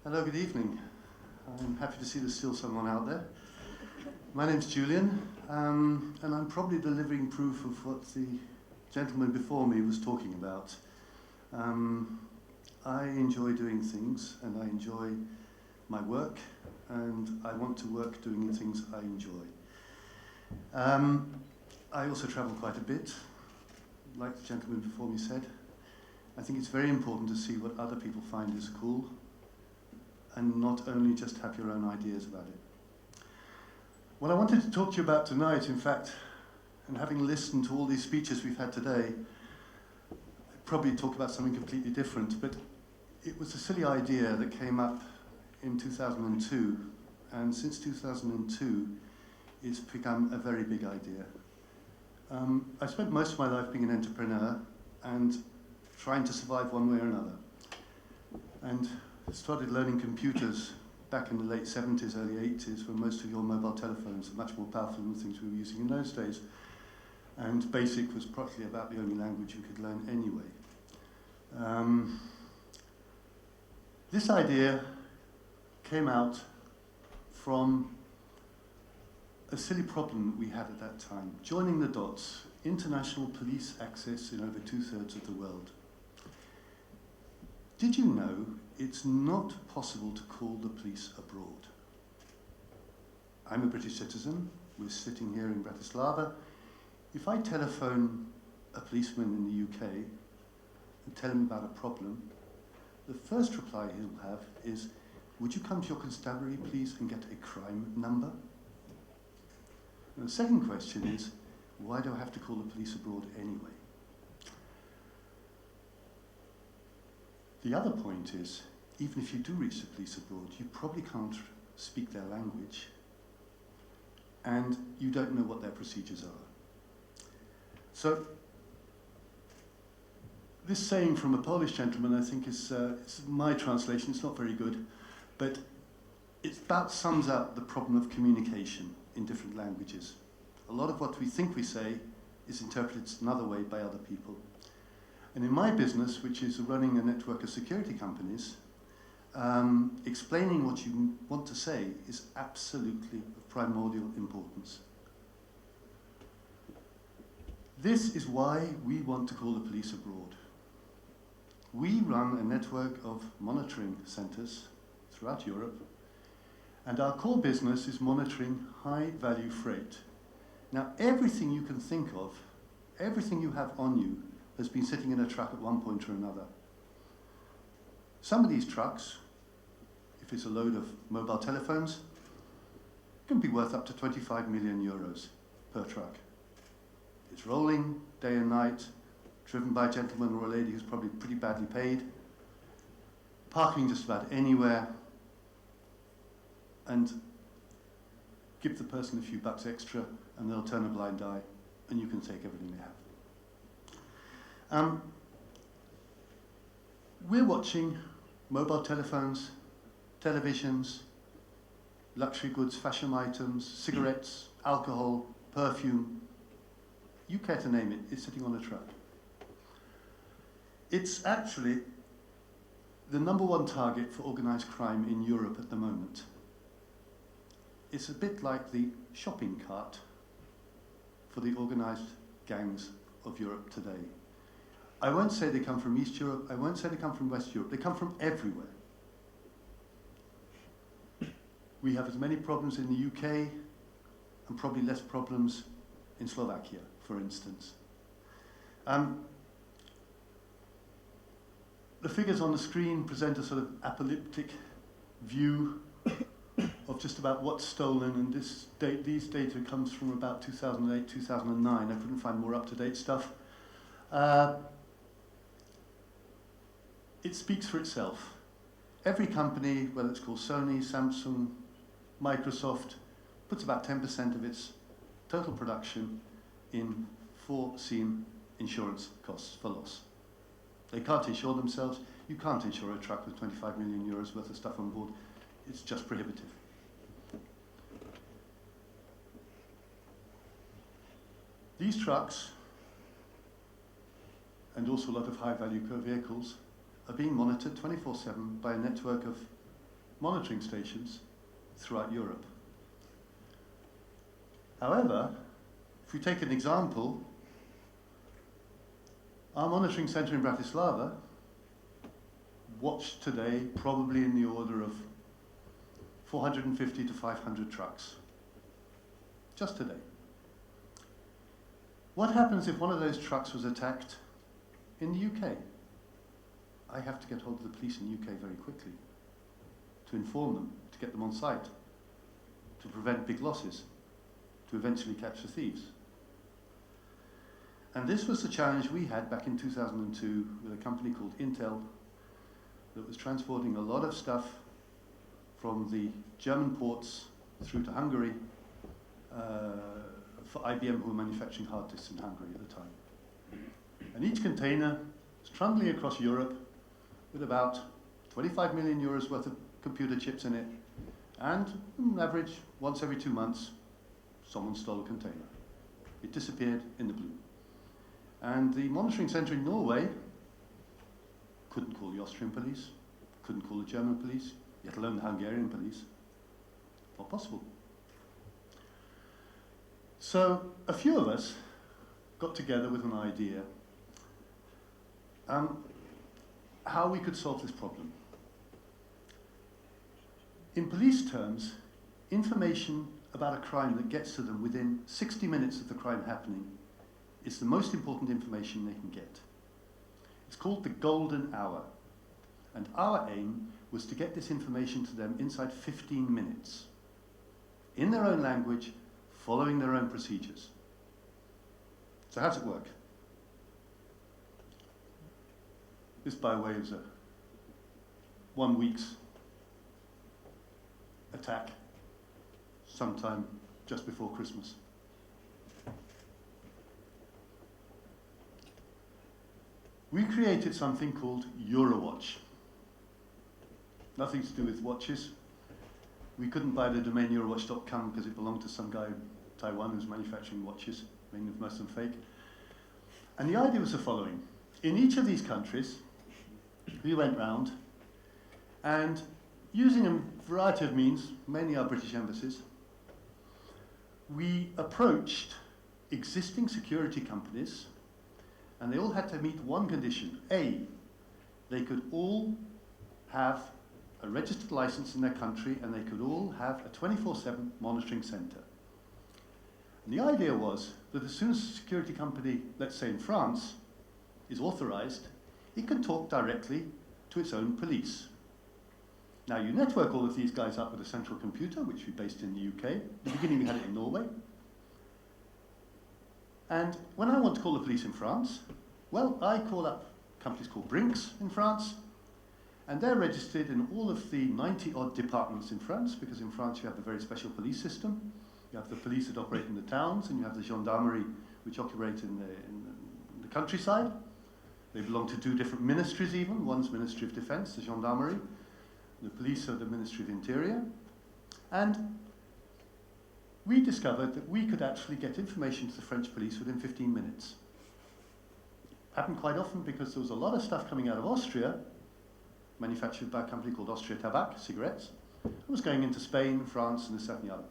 Hello, good evening. I'm happy to see there's still someone out there. My name's Julian, and I'm probably the living proof of what the gentleman before me was talking about. I enjoy doing things, and I enjoy my work, and I want to work doing the things I enjoy. I also travel quite a bit, like the gentleman before me said. I think it's very important to see what other people find is cool, and not only just have your own ideas about it. What I wanted to talk to you about tonight, in fact, and having listened to all these speeches we've had today, I'd probably talk about something completely different, but it was a silly idea that came up in 2002, and since 2002, it's become a very big idea. I spent most of my life being an entrepreneur and trying to survive one way or another. And started learning computers back in the late 70s, early 80s, when most of your mobile telephones are much more powerful than the things we were using in those days. And BASIC was probably about the only language you could learn anyway. This idea came out from a silly problem we had at that time. Joining the dots, international police access in over 2/3 of the world. Did you know it's not possible to call the police abroad? I'm a British citizen. We're sitting here in Bratislava. If I telephone a policeman in the UK and tell him about a problem, the first reply he'll have is, would you come to your constabulary, please, and get a crime number? And the second question is, why do I have to call the police abroad anyway? The other point is, even if you do reach the police abroad, you probably can't speak their language, and you don't know what their procedures are. So, this saying from a Polish gentleman, I think is my translation. It's not very good, but it about sums up the problem of communication in different languages. A lot of what we think we say is interpreted another way by other people. And in my business, which is running a network of security companies, explaining what you want to say is absolutely of primordial importance. This is why we want to call the police abroad. We run a network of monitoring centres throughout Europe, and our core business is monitoring high-value freight. Now, everything you can think of, everything you have on you, has been sitting in a truck at one point or another. Some of these trucks, if it's a load of mobile telephones, can be worth up to 25 million euros per truck. It's rolling day and night, driven by a gentleman or a lady who's probably pretty badly paid, parking just about anywhere, and give the person a few bucks extra and they'll turn a blind eye and you can take everything they have. We're watching mobile telephones, televisions, luxury goods, fashion items, cigarettes, alcohol, perfume. You care to name it, it's sitting on a truck. It's actually the #1 target for organised crime in Europe at the moment. It's a bit like the shopping cart for the organised gangs of Europe today. I won't say they come from East Europe, I won't say they come from West Europe, they come from everywhere. We have as many problems in the UK and probably less problems in Slovakia, for instance. The figures on the screen present a sort of apocalyptic view of just about what's stolen, and these data comes from about 2008, 2009. I couldn't find more up-to-date stuff. It speaks for itself. Every company, whether it's called Sony, Samsung, Microsoft, puts about 10% of its total production in foreseen insurance costs for loss. They can't insure themselves. You can't insure a truck with 25 million euros worth of stuff on board. It's just prohibitive. These trucks, and also a lot of high-value vehicles, are being monitored 24/7 by a network of monitoring stations throughout Europe. However, if we take an example, our monitoring centre in Bratislava watched today probably in the order of 450 to 500 trucks, just today. What happens if one of those trucks was attacked in the UK? I have to get hold of the police in the UK very quickly to inform them, to get them on site, to prevent big losses, to eventually catch the thieves. And this was the challenge we had back in 2002 with a company called Intel that was transporting a lot of stuff from the German ports through to Hungary for IBM, who were manufacturing hard disks in Hungary at the time. And each container was trundling across Europe with about 25 million euros worth of computer chips in it, and on average, once every 2 months, someone stole a container. It disappeared in the blue. And the monitoring centre in Norway couldn't call the Austrian police, couldn't call the German police, let alone the Hungarian police. Not possible. So a few of us got together with an idea how we could solve this problem. In police terms, information about a crime that gets to them within 60 minutes of the crime happening is the most important information they can get. It's called the golden hour. And our aim was to get this information to them inside 15 minutes, in their own language, following their own procedures. So how does it work? This, by way, is a 1 week's attack sometime just before Christmas. We created something called EuroWatch. Nothing to do with watches. We couldn't buy the domain eurowatch.com because it belonged to some guy in Taiwan who's manufacturing watches, most of them fake. And the idea was the following. In each of these countries, we went round and, using a variety of means, mainly our British embassies, we approached existing security companies, and they all had to meet one condition. A, they could all have a registered license in their country, and they could all have a 24/7 monitoring centre. And the idea was that as soon as a security company, let's say in France, is authorised, it can talk directly to its own police. Now you network all of these guys up with a central computer, which we based in the UK. At the beginning we had it in Norway. And when I want to call the police in France, well, I call up companies called Brinks in France, and they're registered in all of the 90-odd departments in France, because in France you have a very special police system. You have the police that operate in the towns, and you have the gendarmerie, which operate in the countryside. They belong to 2 different ministries even. One's Ministry of Defence, the gendarmerie. The police are the Ministry of Interior. And we discovered that we could actually get information to the French police within 15 minutes. Happened quite often because there was a lot of stuff coming out of Austria, manufactured by a company called Austria-Tabak, cigarettes. It was going into Spain, France, and this, that, and the other.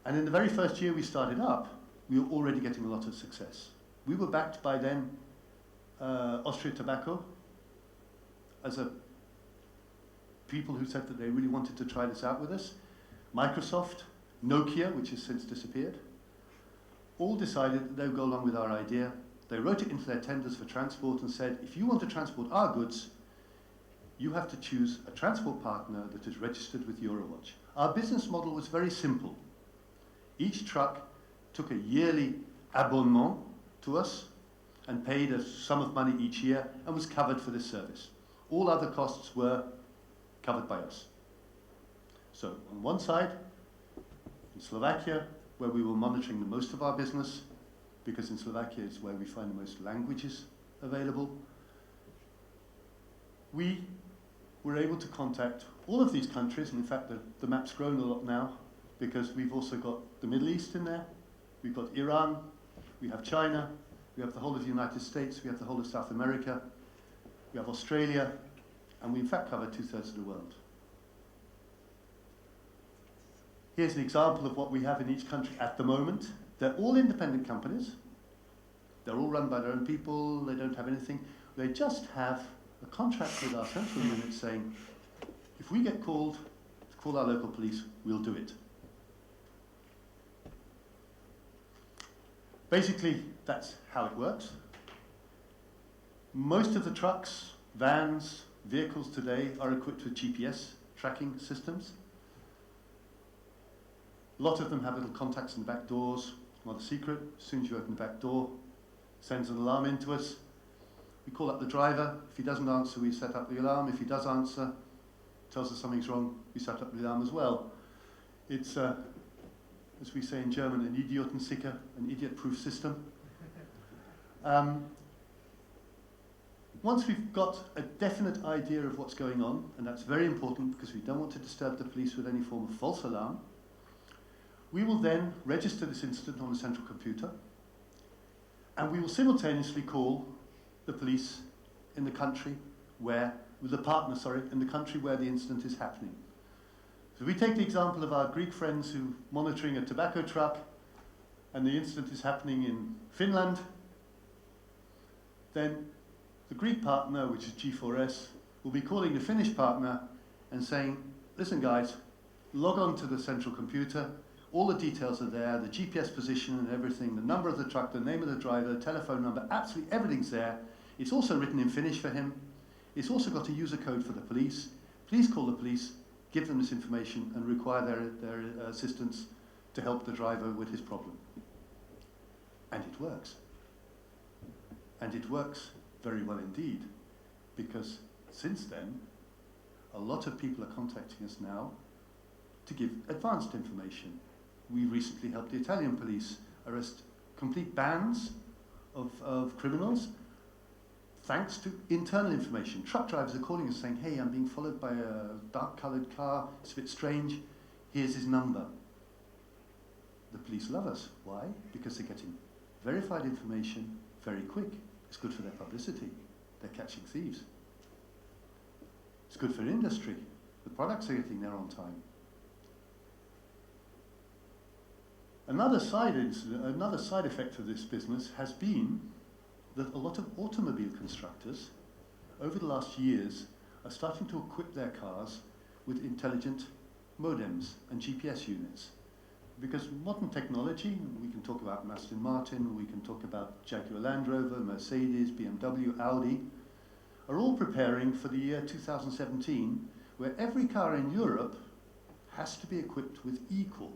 And in the very first year we started up, we were already getting a lot of success. We were backed by then Austria Tobacco as a people who said that they really wanted to try this out with us. Microsoft, Nokia, which has since disappeared, all decided that they would go along with our idea. They wrote it into their tenders for transport and said, if you want to transport our goods, you have to choose a transport partner that is registered with EuroWatch. Our business model was very simple. Each truck took a yearly abonnement to us and paid a sum of money each year and was covered for this service. All other costs were covered by us. So on one side, in Slovakia, where we were monitoring the most of our business, because in Slovakia is where we find the most languages available, we were able to contact all of these countries, and in fact the map's grown a lot now, because we've also got the Middle East in there, we've got Iran, we have China, we have the whole of the United States, we have the whole of South America, we have Australia, and we in fact cover 2/3 of the world. Here's an example of what we have in each country at the moment. They're all independent companies. They're all run by their own people. They don't have anything. They just have a contract with our central unit saying, if we get called to call our local police, we'll do it. Basically, that's how it works. Most of the trucks, vans, vehicles today are equipped with GPS tracking systems. A lot of them have little contacts in the back doors. Not a secret. As soon as you open the back door, sends an alarm into us. We call up the driver. If he doesn't answer, we set up the alarm. If he does answer, tells us something's wrong, we set up the alarm as well. It's, as we say in German, an Idiotensicher, an idiot-proof system. Once we've got a definite idea of what's going on, and that's very important because we don't want to disturb the police with any form of false alarm, we will then register this incident on the central computer, and we will simultaneously call the police in the country where, with the partner, sorry, in the country where the incident is happening. So we take the example of our Greek friends who are monitoring a tobacco truck, and the incident is happening in Finland. Then the Greek partner, which is G4S, will be calling the Finnish partner and saying, listen guys, log on to the central computer, all the details are there, the GPS position and everything, the number of the truck, the name of the driver, the telephone number, absolutely everything's there. It's also written in Finnish for him. It's also got a user code for the police. Please call the police, give them this information and require their assistance to help the driver with his problem. And it works. And it works very well indeed, because since then, a lot of people are contacting us now to give advanced information. We recently helped the Italian police arrest complete bands of criminals, thanks to internal information. Truck drivers are calling us saying, hey, I'm being followed by a dark-coloured car, it's a bit strange, here's his number. The police love us. Why? Because they're getting verified information very quick. It's good for their publicity. They're catching thieves. It's good for industry. The products are getting there on time. Another side effect of this business has been that a lot of automobile constructors, over the last years, are starting to equip their cars with intelligent modems and GPS units. Because modern technology, we can talk about Aston Martin, we can talk about Jaguar Land Rover, Mercedes, BMW, Audi, are all preparing for the year 2017, where every car in Europe has to be equipped with eCall.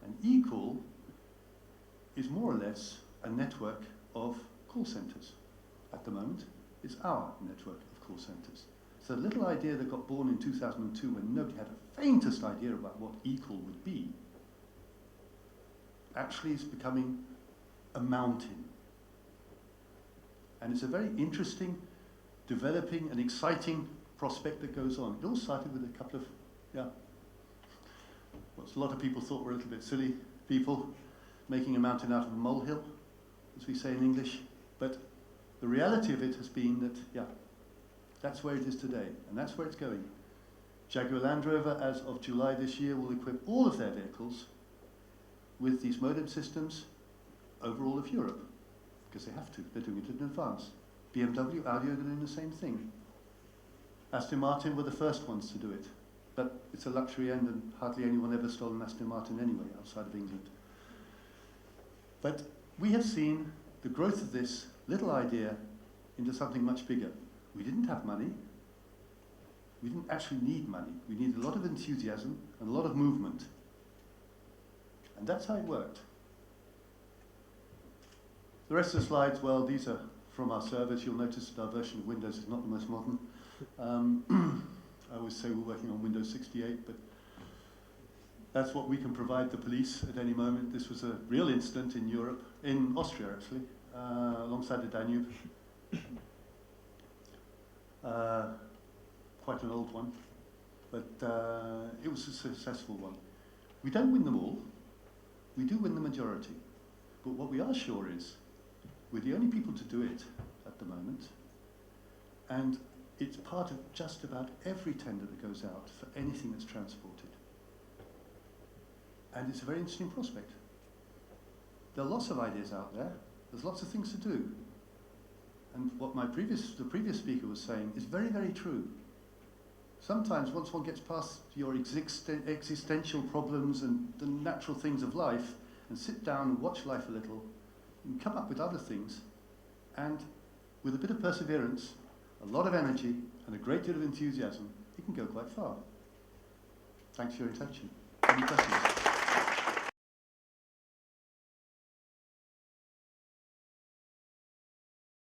And eCall is more or less a network of call centres. At the moment, it's our network of call centres. So the little idea that got born in 2002 when nobody had the faintest idea about what eCall would be, actually is becoming a mountain. And it's a very interesting, developing and exciting prospect that goes on. It all started with a couple of, what a lot of people thought were a little bit silly people, making a mountain out of a molehill, as we say in English. But the reality of it has been that, that's where it is today, and that's where it's going. Jaguar Land Rover, as of July this year, will equip all of their vehicles with these modem systems over all of Europe, because they have to. They're doing it in advance. BMW, Audi are doing the same thing. Aston Martin were the first ones to do it, but it's a luxury end, and hardly anyone ever stole an Aston Martin anyway, outside of England. But we have seen the growth of this little idea into something much bigger. We didn't have money. We didn't actually need money. We needed a lot of enthusiasm and a lot of movement. And that's how it worked. The rest of the slides, well, these are from our servers. You'll notice that our version of Windows is not the most modern. I always say we're working on Windows 68, but that's what we can provide the police at any moment. This was a real incident in Europe, in Austria actually, alongside the Danube. Quite an old one, but it was a successful one. We don't win them all. We do win the majority. But what we are sure is we're the only people to do it at the moment, and it's part of just about every tender that goes out for anything that's transported. And it's a very interesting prospect. There are lots of ideas out there. There's lots of things to do. And what the previous speaker was saying is very, very true. Sometimes once one gets past your existential problems and the natural things of life and sit down and watch life a little, you can come up with other things, and with a bit of perseverance, a lot of energy and a great deal of enthusiasm, it can go quite far. Thanks for your attention. Any questions?